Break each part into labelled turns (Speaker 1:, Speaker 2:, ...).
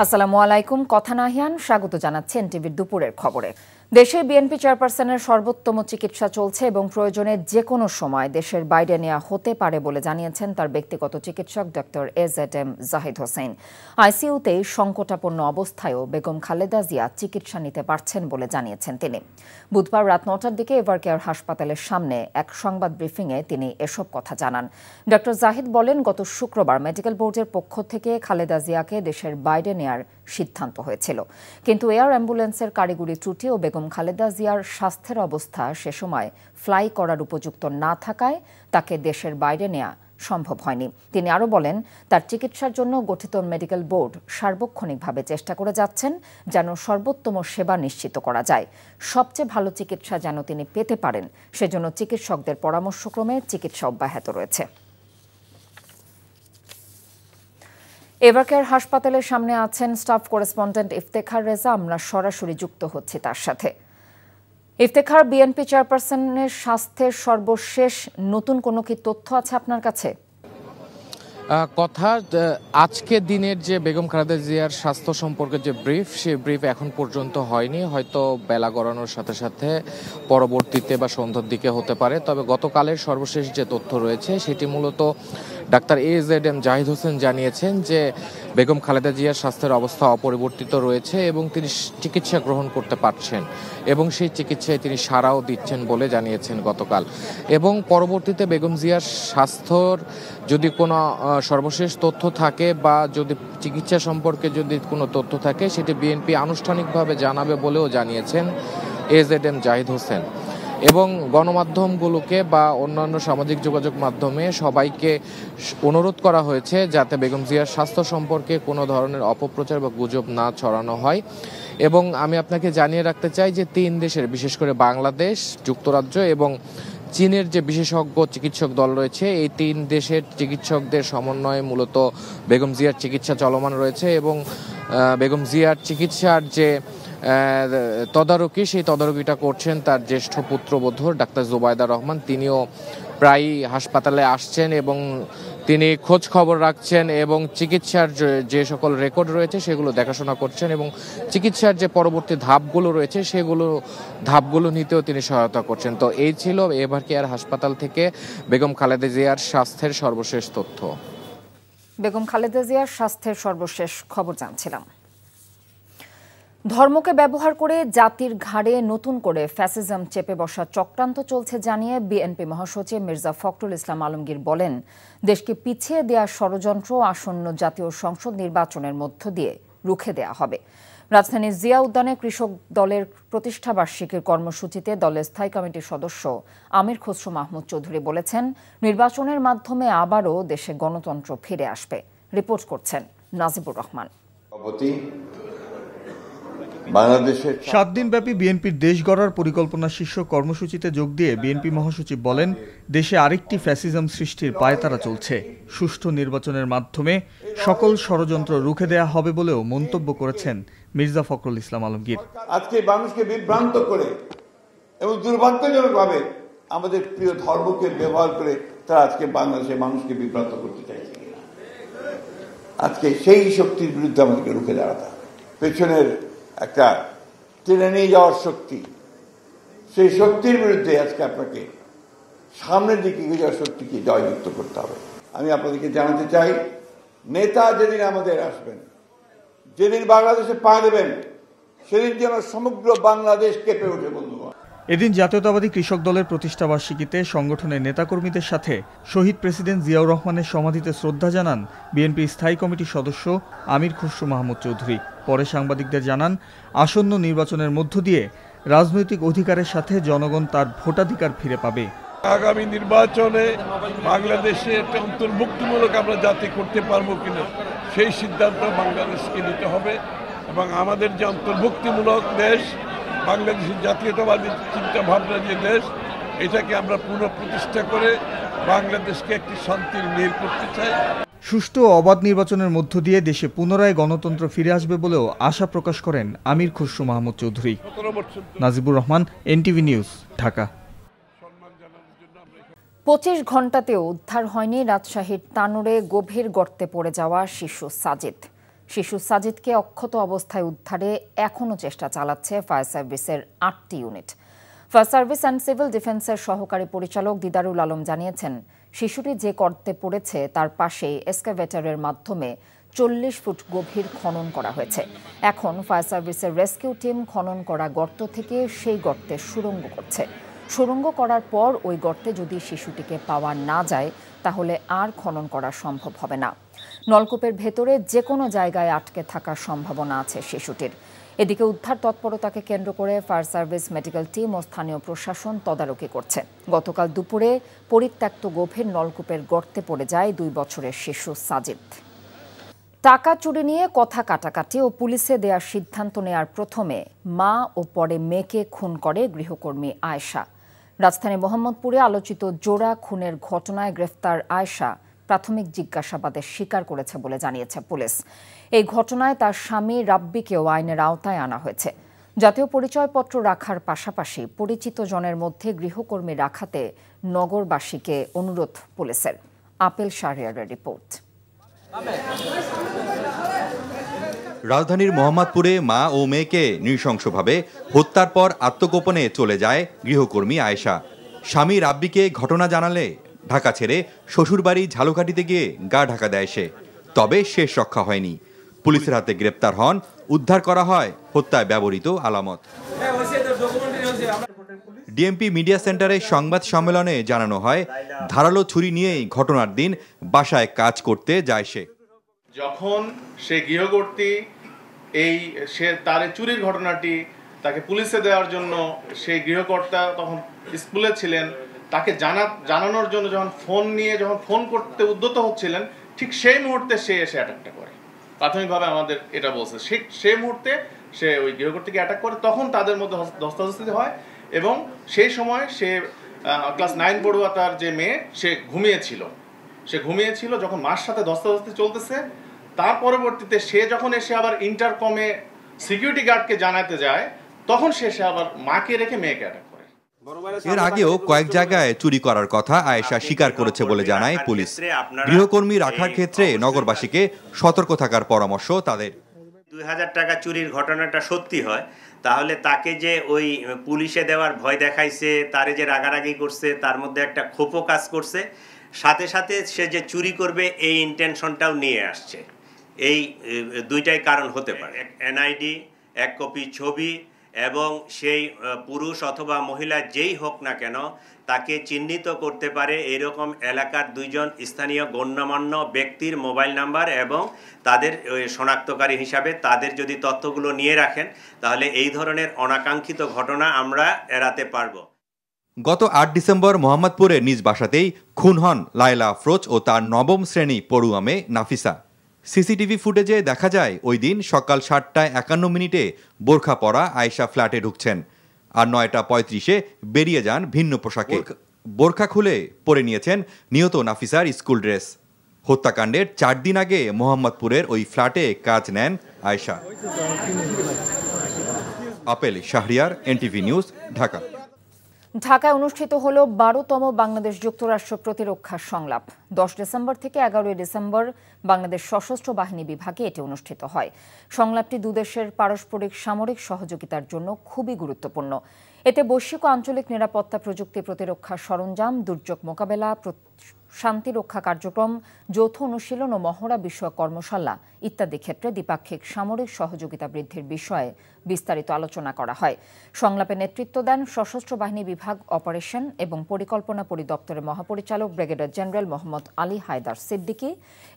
Speaker 1: আসসালামু আলাইকুম। কথা নাহিয়ান স্বাগত জানাচ্ছি এনটিভির দুপুরের খবরে। দেশে বিএনপি চেয়ারপারসনের সর্বোত্তম চিকিৎসা চলছে এবং প্রয়োজনে যে কোনো সময় দেশের বাইরে নেওয়া হতে পারে বলে জানিয়েছেন তার ব্যক্তিগত চিকিৎসক ডক্টর এজেডএম জাহিদ হোসেন। আইসিইউতেই সংকটাপন্ন অবস্থায়ও বেগম খালেদা জিয়া চিকিৎসা নিতে পারছেন বলে জানিয়েছেন তিনি। বুধবার রাত ৯টার দিকে এভারকেয়ার হাসপাতালের সামনে এক সংবাদ ব্রিফিংয়ে তিনি এসব কথা জানান। ডক্টর জাহিদ বলেন, গত শুক্রবার মেডিকেল বোর্ডের পক্ষ থেকে খালেদা জিয়াকে দেশের বাইরে নেয়ার সিদ্ধান্ত হয়েছিল, কিন্তু এয়ার অ্যাম্বুলেন্সের কারিগরি ত্রুটি ও বেগম খালেদা জিয়ার স্বাস্থ্যের অবস্থা সে সময় ফ্লাই করার উপযুক্ত না থাকায় তাকে দেশের বাইরে নেওয়া সম্ভব হয়নি। তিনি আরও বলেন, তার চিকিৎসার জন্য গঠিত মেডিকেল বোর্ড সার্বক্ষণিকভাবে চেষ্টা করে যাচ্ছেন যেন সর্বোত্তম সেবা নিশ্চিত করা যায়। সবচেয়ে ভালো চিকিৎসা যেন তিনি পেতে পারেন সেজন্য চিকিৎসকদের পরামর্শক্রমে চিকিৎসা অব্যাহত রয়েছে। এভারকেয়ার হাসপাতালের সামনে আছেন স্টাফ করেসপন্ডেন্ট ইফতেখার রেজা। আমরা সরাসরি যুক্ত হচ্ছি তার সাথে। ইফতেখার, বিএনপি চেয়ারপারসনের স্বাস্থ্যের সর্বশেষ নতুন কোনো কি তথ্য আছে আপনার কাছে?
Speaker 2: আজকে দিনের যে বেগম খালেদা জিয়ার স্বাস্থ্য সম্পর্কে যে ব্রিফ, সেই ব্রিফ এখন পর্যন্ত হয়নি। হয়তো বেলা গড়ানোর সাথে সাথে পরবর্তীতে বা সন্ধ্যার দিকে হতে পারে। তবে গতকালের সর্বশেষ যে তথ্য রয়েছে সেটি মূলত ডাক্তার এজেডএম জাহিদ হোসেন জানিয়েছেন যে বেগম খালেদা জিয়ার স্বাস্থ্যের অবস্থা অপরিবর্তিত রয়েছে এবং তিনি চিকিৎসা গ্রহণ করতে পারছেন এবং সেই চিকিৎসায় তিনি সাড়াও দিচ্ছেন বলে জানিয়েছেন গতকাল। এবং পরবর্তীতে বেগম জিয়ার স্বাস্থ্যর যদি কোনো সর্বশেষ তথ্য থাকে বা যদি চিকিৎসা সম্পর্কে যদি কোনো তথ্য থাকে সেটি বিএনপি আনুষ্ঠানিকভাবে জানাবে বলেও জানিয়েছেন এজেডএম জাহিদ হোসেন। এবং গণমাধ্যমগুলোকে বা অন্যান্য সামাজিক যোগাযোগ মাধ্যমে সবাইকে অনুরোধ করা হয়েছে যাতে বেগম জিয়ার স্বাস্থ্য সম্পর্কে কোনো ধরনের অপপ্রচার বা গুজব না ছড়ানো হয়। এবং আমি আপনাকে জানিয়ে রাখতে চাই যে 3 দেশের, বিশেষ করে বাংলাদেশ, যুক্তরাজ্য এবং চীনের যে বিশেষজ্ঞ চিকিৎসক দল রয়েছে, এই 3 দেশের চিকিৎসকদের সমন্বয়ে মূলত বেগম জিয়ার চিকিৎসা চলমান রয়েছে। এবং বেগম জিয়ার চিকিৎসার যে তদারকি, সেই তদারকিটা করছেন তার জ্যেষ্ঠ পুত্রবধূ ডাক্তার জুবাইদা রহমান। তিনিও প্রায়ই হাসপাতালে আসছেন এবং তিনি খোঁজ খবর রাখছেন এবং চিকিৎসার যে সকল রেকর্ড রয়েছে সেগুলো দেখাশোনা করছেন এবং চিকিৎসার যে পরবর্তী ধাপগুলো রয়েছে ধাপগুলো নিতেও তিনি সহায়তা করছেন। তো এই ছিল এভারকেয়ার হাসপাতাল থেকে বেগম খালেদা জিয়ার স্বাস্থ্যের সর্বশেষ তথ্য।
Speaker 1: বেগম খালেদা জিয়ার স্বাস্থ্যের সর্বশেষ খবর জানছিলাম। ধর্মকে ব্যবহার করে জাতির ঘাড়ে নতুন করে ফ্যাসিজম চেপে বসার চক্রান্ত চলছে জানিয়ে বিএনপি মহাসচিব মির্জা ফখরুল ইসলাম আলমগীর বলেন, দেশকে পিছিয়ে দেওয়ার ষড়যন্ত্র আসন্ন জাতীয় সংসদ নির্বাচনের মধ্য দিয়ে রুখে দেওয়া হবে। রাজধানীর জিয়া উদ্যানে কৃষক দলের প্রতিষ্ঠাবার্ষিকীর কর্মসূচিতে দলের স্থায়ী কমিটির সদস্য আমির খসরু মাহমুদ চৌধুরী বলেছেন, নির্বাচনের মাধ্যমে আবারও দেশে গণতন্ত্র ফিরে আসবে। রিপোর্ট করছেন নাজিবুর রহমান।
Speaker 3: 7 দিনব্যাপী বিএনপির দেশ গড়ার পরিকল্পনা শীর্ষক কর্মসূচিতে যোগ দিয়ে বিএনপি মহাসচিব বলেন, দেশে আরেকটি ফ্যাসিজম সৃষ্টির পায়তারা চলছে। সুষ্ঠু নির্বাচনের মাধ্যমে সকল ষড়যন্ত্র রুখে দেয়া হবে বলেও মন্তব্য করেছেন মির্জা ফখরুল ইসলাম আলমগীর।
Speaker 4: আজকে মানুষকে বিভ্রান্ত করে এবং দুর্ভাগ্যজনকভাবে আমাদের প্রিয় ধর্মকে ব্যবহার করে তারা আজকে বাংলাদেশের মানুষকে বিভ্রান্ত করতে চাইছে। আজকে সেই শক্তির বিরুদ্ধে আমাদেরকে রুখে দাঁড়াতে হবে। পেছনের একটা টেনে নিয়ে যাওয়ার শক্তি, সেই শক্তির বিরুদ্ধে আজকে আপনাকে সামনের দিকে এগিয়ে যাওয়ার শক্তিকে জয়যুক্ত করতে হবে। আমি আপনাদেরকে জানাতে চাই, নেতা যেদিন আমাদের আসবেন, যেদিন বাংলাদেশে পা দেবেন, সেদিন যেন সমগ্র বাংলাদেশ কেঁপে ওঠে। বন্ধুগণ,
Speaker 3: এদিন জাতীয়তাবাদী কৃষক দলের প্রতিষ্ঠাবার্ষিকীতে সংগঠনের নেতাকর্মীদের সাথে শহীদ প্রেসিডেন্ট জিয়াউর রহমানের সমাধিতে শ্রদ্ধা জানান বিএনপি স্থায়ী কমিটির সদস্য আমির খসরু মাহমুদ চৌধুরী। পরে সাংবাদিকদের জানান, আসন্ন নির্বাচনের মধ্য দিয়ে রাজনৈতিক অধিকারের সাথে জনগণ তার ভোটাধিকার ফিরে পাবে।
Speaker 5: আগামী নির্বাচনে বাংলাদেশে একটা অন্তর্ভুক্তিমূলক আমরা জাতি করতে পারবো কিনা সেই সিদ্ধান্ত বাংলাদেশকে নিতে হবে এবং আমাদের যে অন্তর্ভুক্তিমূলক দেশ, বাংলাদেশের জাতীয়তাবাদী চিন্তা ভাবনা যে দেশ, এটাকে আমরা পুনঃপ্রতিষ্ঠা করে বাংলাদেশকে একটি শান্তির নীড় করতে চাই।
Speaker 3: সুষ্ঠু ও অবাধ নির্বাচনের মধ্য দিয়ে দেশে পুনরায় গণতন্ত্র ফিরে আসবে বলেও আশা প্রকাশ করেন আমির খসরু মাহমুদ চৌধুরী। Najibur Rahman, NTV news, Dhaka.
Speaker 1: 25 ঘণ্টাতেও উদ্ধার হয়নি রাজশাহীর তানোরে গভীর গর্তে পড়ে যাওয়া শিশু সাজিদ। শিশু সাজিদকে অক্ষত অবস্থায় উদ্ধারে এখনও চেষ্টা চালাচ্ছে ফায়ার সার্ভিসের 8টি unit. Fire service and civil ডিফেন্সের সহকারী পরিচালক দিদারুল আলম জানিয়েছেন, শিশুটি যে গর্তে পড়েছে তার পাশেই এক্সকাভেটরের মাধ্যমে 40 ফুট গভীর খনন করা হয়েছে। এখন ফায়ার সার্ভিসের রেস্কিউ টিম খনন করা গর্ত থেকে সেই গর্তে সুড়ঙ্গ করছে। সুড়ঙ্গ করার পর ওই গর্তে যদি শিশুটিকে পাওয়া না যায় তাহলে আর খনন করা সম্ভব হবে না। নলকূপের ভেতরে যে কোনো জায়গায় আটকে থাকার সম্ভাবনা আছে শিশুটির। এদিকে উদ্ধার তৎপরতাকে কেন্দ্র করে ফায়ার সার্ভিস, মেডিকেল টিম ও স্থানীয় প্রশাসন তদারকি করছে। গতকাল দুপুরে পরিত্যক্ত গভীর নলকূপের গর্তে পড়ে যায় 2 বছরের শিশু সাজিদ। টাকা চুরি নিয়ে কথা কাটাকাটি ও পুলিশে দেওয়ার সিদ্ধান্ত নেয়ার প্রথমে মা ও পরে মেয়েকে খুন করে গৃহকর্মী আয়েশা। রাজধানী মোহাম্মদপুরে আলোচিত জোড়া খুনের ঘটনায় গ্রেফতার আয়েশা প্রাথমিক জিজ্ঞাসাবাদে স্বীকার করেছে বলে জানিয়েছে পুলিশ। এই ঘটনায় তার স্বামী রাব্বিকেও আইনের আওতায় আনা হয়েছে। জাতীয় পরিচয়পত্র রাখার পাশাপাশি পরিচিত জনের মধ্যে গৃহকর্মী রাখাতে নগরবাসীকে অনুরোধ পুলিশের। আপেল শাহরিয়ারের রিপোর্ট।
Speaker 6: রাজধানীর মোহাম্মদপুরে মা ও মেয়েকে নৃশংসভাবে হত্যার পর আত্মগোপনে চলে যায় গৃহকর্মী আয়েশা। স্বামী রাব্বিকে ঘটনা জানালে ঢাকা ছেড়ে শ্বশুরবাড়ি ঝালকাঠিতে গিয়ে গা ঢাকা দেয় সে। তবে শেষ রক্ষা হয়নি। পুলিশের হাতে গ্রেপ্তার হন, উদ্ধার করা হয় হত্যায় ব্যবহৃত আলামত। ডিএমপি মিডিয়া সেন্টারে সংবাদ সম্মেলনে জানানো হয়, ধারালো ছুরি নিয়েই ঘটনার দিন বাসায় কাজ করতে যায় সে।
Speaker 7: যখন সে গৃহকর্ত্রী সে তার চুরির ঘটনাটি তাকে পুলিশে দেওয়ার জন্য সেই গৃহকর্তা তখন স্কুলে ছিলেন, তাকে জানানোর জন্য যখন ফোন করতে উদ্যত হচ্ছিলেন, ঠিক সেই মুহূর্তে সে এসে অ্যাটাকটা করে। প্রাথমিকভাবে আমাদের এটা বলছে, সেই মুহূর্তে সে ওই গৃহকর্ত্রীকে অ্যাটাক করে। তখন তাদের মধ্যে ধস্তাধস্তি হয় এবং সেই সময় সে ক্লাস 9 পড়ুয়া তার যে মেয়ে সে ঘুমিয়েছিল। যখন মার সাথে ধস্তাধস্তি চলতেছে, তার পরবর্তীতে সে যখন এসে আবার ইন্টারকমে সিকিউরিটি গার্ডকে জানাতে যায়, তখন সে আবার মাকে রেখে মেয়েকে অ্যাটাক করে।
Speaker 6: এর আগেও কয়েক জায়গায় চুরি করার কথা আয়েশা স্বীকার করেছে বলে জানায় পুলিশ। গৃহকর্মী রাখার ক্ষেত্রে নগরবাসীকে সতর্ক থাকার পরামর্শ তাদের।
Speaker 8: 2000 টাকা চুরির ঘটনাটা সত্যি হয়, তাহলে তাকে যে ওই পুলিশে দেওয়ার ভয় দেখাইছে, তারে যে রাগারাগি করছে, তার মধ্যে একটা ক্ষোভও কাজ করছে। সাথে সাথে সে যে চুরি করবে এই ইন্টেনশনটাও নিয়ে আসছে। এই দুইটাই কারণ হতে পারে। এনআইডি, 1 কপি ছবি এবং সেই পুরুষ অথবা মহিলা যেই হোক না কেন তাকে চিহ্নিত করতে পারে এরকম এলাকার 2 জন স্থানীয় গণ্যমান্য ব্যক্তির মোবাইল নাম্বার এবং তাদের শনাক্তকারী হিসাবে তাদের যদি তথ্যগুলো নিয়ে রাখেন, তাহলে এই ধরনের অনাকাঙ্ক্ষিত ঘটনা আমরা এড়াতে পারবো।
Speaker 6: গত 8 ডিসেম্বর মোহাম্মদপুরে নিজ বাসাতেই খুন হন লায়লা আফরোজ ও তার 9ম শ্রেণী পড়ুয়া মেয়ে নাফিসা। সিসিটিভি ফুটেজে দেখা যায় ওই দিন সকাল 7:51 বোরখা পরা আয়েশা ফ্ল্যাটে ঢুকছেন আর 9:35 বেরিয়ে যান ভিন্ন পোশাকে। বোরখা খুলে পরে নিয়েছেন নিহত নাফিসার স্কুল ড্রেস। হত্যাকাণ্ডের 4 দিন আগে মোহাম্মদপুরের ওই ফ্ল্যাটে কাজ নেন Ayesha. Apple Shahriar, NTV news, Dhaka.
Speaker 1: ঢাকায় অনুষ্ঠিত হল 12তম বাংলাদেশ যুক্তরাষ্ট্র প্রতিরক্ষা সংলাপ। 10 ডিসেম্বর থেকে 11 ডিসেম্বর বাংলাদেশ সশস্ত্র বাহিনী বিভাগে এটি অনুষ্ঠিত হয়। সংলাপটি দুদেশের পারস্পরিক সামরিক সহযোগিতার জন্য খুবই গুরুত্বপূর্ণ। এতে বৈশ্বিক ও আঞ্চলিক নিরাপত্তা, প্রযুক্তি, প্রতিরক্ষা সরঞ্জাম, দুর্যোগ মোকাবেলা, শান্তিরক্ষা কার্যক্রম, যৌথ অনুশীলন ও মহড়া বিষয়ক কর্মশালা ইত্যাদি ক্ষেত্রে দ্বিপাক্ষিক সামরিক সহযোগিতা বৃদ্ধির বিষয়ে বিস্তারিত আলোচনা করা হয়। সংলাপে নেতৃত্ব দেন সশস্ত্র বাহিনী বিভাগ অপারেশন এবং পরিকল্পনা পরিদপ্তরের মহাপরিচালক ব্রিগেডিয়ার জেনারেল মোহাম্মদ আলী হায়দার সিদ্দিকী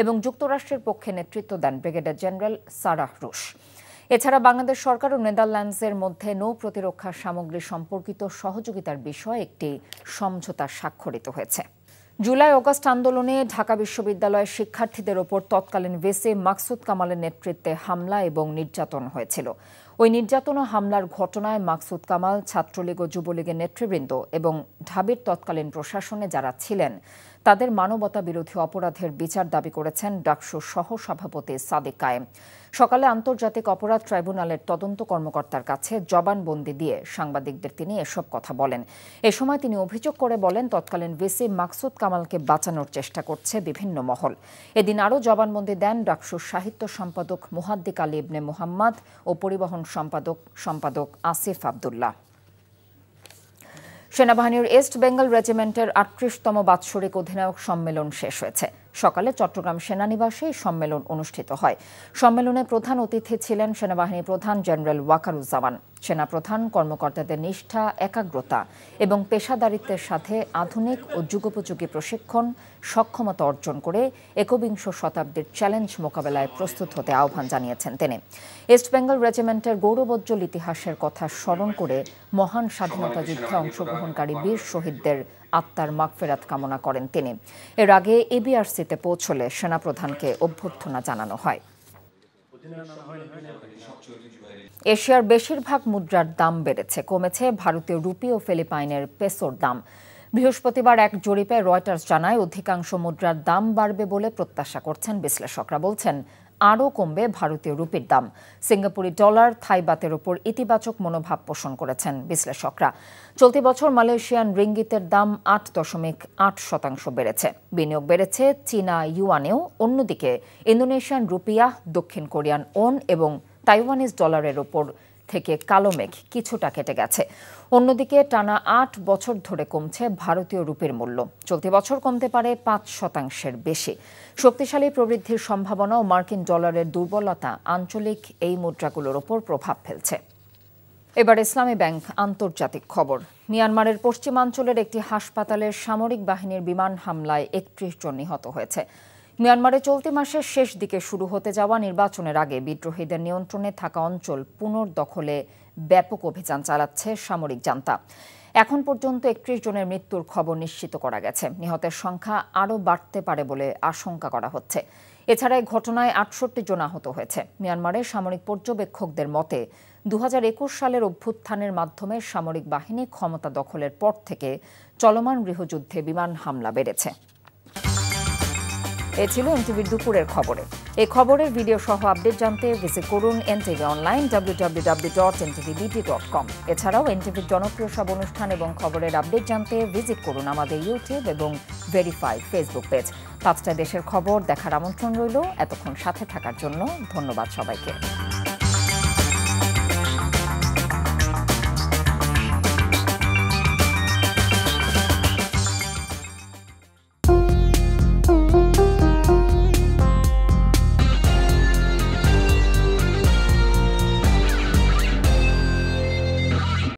Speaker 1: এবং যুক্তরাষ্ট্রের পক্ষে নেতৃত্ব দেন ব্রিগেডিয়ার জেনারেল সারাহ রুশ। এছাড়া বাংলাদেশ সরকার ও নেদারল্যান্ডসের মধ্যে নৌ প্রতিরক্ষা সামগ্রী সম্পর্কিত সহযোগিতার বিষয়ে একটি সমঝোতা স্বাক্ষরিত হয়েছে। জুলাই অগাস্ট আন্দোলনে ঢাকা বিশ্ববিদ্যালয়ের শিক্ষার্থীদের ওপর তৎকালীন ভিসি মাকসুদ কামালের নেতৃত্বে হামলা এবং নির্যাতন হয়েছিল। ওই নির্যাতন ও হামলার ঘটনায় মাকসুদ কামাল, ছাত্রলীগ ও যুবলীগের নেতৃবৃন্দ এবং ঢাবির তৎকালীন প্রশাসনে যারা ছিলেন তাদের মানবতা বিরোধী অপরাধের বিচার দাবি করেছেন ডাকসুর সহ-সভাপতি সাদিক কায়েম। সকালে আন্তর্জাতিক অপরাধ ট্রাইব্যুনালের তদন্ত কর্মকর্তার কাছে জবানবন্দি দিয়ে সাংবাদিকদের তিনি এসব কথা বলেন। এ সময় তিনি অভিযোগ করে বলেন, তৎকালীন ভিসি মাকসুদ কামালকে বাঁচানোর চেষ্টা করছে বিভিন্ন মহল। এদিন আরও জবানবন্দি দেন ডাকসুর সাহিত্য সম্পাদক মুহাদ্দিক আলী ইবনে মুহাম্মদ ও পরিবহন সম্পাদক আসিফ আব্দুল্লাহ। সেনাবাহিনীর ইস্ট বেঙ্গল রেজিমেন্টের ৩৮তম বাৎসরিক অধিনায়ক সম্মেলন শেষ হয়েছে। সকালে চট্টগ্রাম সেনানিবাসে সম্মেলন অনুষ্ঠিত হয়। সম্মেলনে প্রধান অতিথি ছিলেন সেনাবাহিনী প্রধান জেনারেল ওয়াকারুজ্জামান। সেনাপ্রধান কর্মকর্তাদের নিষ্ঠা, একাগ্রতা এবং পেশাদারিত্বের সাথে আধুনিক ও যুগোপযোগী প্রশিক্ষণ, সক্ষমতা অর্জন করে একবিংশ শতাব্দীর চ্যালেঞ্জ মোকাবেলায় প্রস্তুত হতে আহ্বান জানিয়েছেন তিনি। ইস্ট বেঙ্গল রেজিমেন্টের গৌরবোজ্জ্বল ইতিহাসের কথা স্মরণ করে মহান স্বাধীনতা যুদ্ধে অংশগ্রহণকারী বীর শহীদদের আত্মার মাগফিরাত কামনা করেন তিনি। এর আগে এবিআরসিতে পৌঁছলে সেনাপ্রধানকে অভ্যর্থনা জানানো হয়। এশিয়ার বেশিরভাগ মুদ্রার দাম বেড়েছে, কমেছে ভারতীয় রুপি ও ফিলিপাইনের পেসোর দাম। বৃহস্পতিবার এক জরিপে রয়টার্স জানায় অধিকাংশ মুদ্রার দাম বাড়বে বলে প্রত্যাশা করছেন বিশ্লেষকরা। বলছেন আরও কমবে ভারতীয় রুপির দাম। সিঙ্গাপুরি ডলার, থাই বাতের ওপর ইতিবাচক মনোভাব পোষণ করেছেন বিশ্লেষকরা। চলতি বছর মালয়েশিয়ান রিঙ্গিতের দাম ৮.৮% বেড়েছে। বিনিয়োগ বেড়েছে চীনা ইউয়ানেও। অন্যদিকে ইন্দোনেশিয়ান রুপিয়া, দক্ষিণ কোরিয়ান ওন এবং তাইওয়ানিজ ডলারের ওপর থেকে কালো মেঘ কিছুটা কেটে গেছে। অন্যদিকে টানা ৮ বছর ধরে কমছে ভারতীয় রুপির মূল্য। চলতি বছর কমতে পারে ৫% বেশি। শক্তিশালী প্রবৃদ্ধির সম্ভাবনা ও মার্কিন ডলারের দুর্বলতা আঞ্চলিক এই মুদ্রাগুলোর ওপর প্রভাব ফেলছে। এবার ইসলামী ব্যাংক আন্তর্জাতিক খবর। মিয়ানমারের পশ্চিমাঞ্চলের একটি হাসপাতালের সামরিক বাহিনীর বিমান হামলায় ৩১ জন নিহত হয়েছে। মিয়ানমারে চলতি মাসের শেষ দিকে শুরু হতে যাওয়া নির্বাচনের আগে বিদ্রোহীদের নিয়ন্ত্রণে থাকা অঞ্চল পুনর্দখলে ব্যাপক অভিযান চালাচ্ছে সামরিক জান্তা। এখন পর্যন্ত ৩১ জনের মৃত্যুর খবর নিশ্চিত করা গেছে। নিহতের সংখ্যা আরও বাড়তে পারে বলে আশঙ্কা করা হচ্ছে। এছাড়া এই ঘটনায় ৬৮ জন আহত হয়েছে। মিয়ানমারের সামরিক পর্যবেক্ষকদের মতে ২০২১ সালের অভ্যুত্থানের মাধ্যমে সামরিক বাহিনী ক্ষমতা দখলের পর থেকে চলমান গৃহযুদ্ধে বিমান হামলা বেড়েছে। এ ছিল এনটিভির দুপুরের খবরে। এই খবরের ভিডিও সহ আপডেট জানতে ভিজিট করুন এনটিভি অনলাইন www.ntvbt.com। এছাড়াও এনটিভির জনপ্রিয় সব অনুষ্ঠান এবং খবরের আপডেট জানতে ভিজিট করুন আমাদের ইউটিউব এবং ভেরিফাইড ফেসবুক পেজ। ৫টা দেশের খবর দেখার আমন্ত্রণ রইল। এতক্ষণ সাথে থাকার জন্য ধন্যবাদ সবাইকে।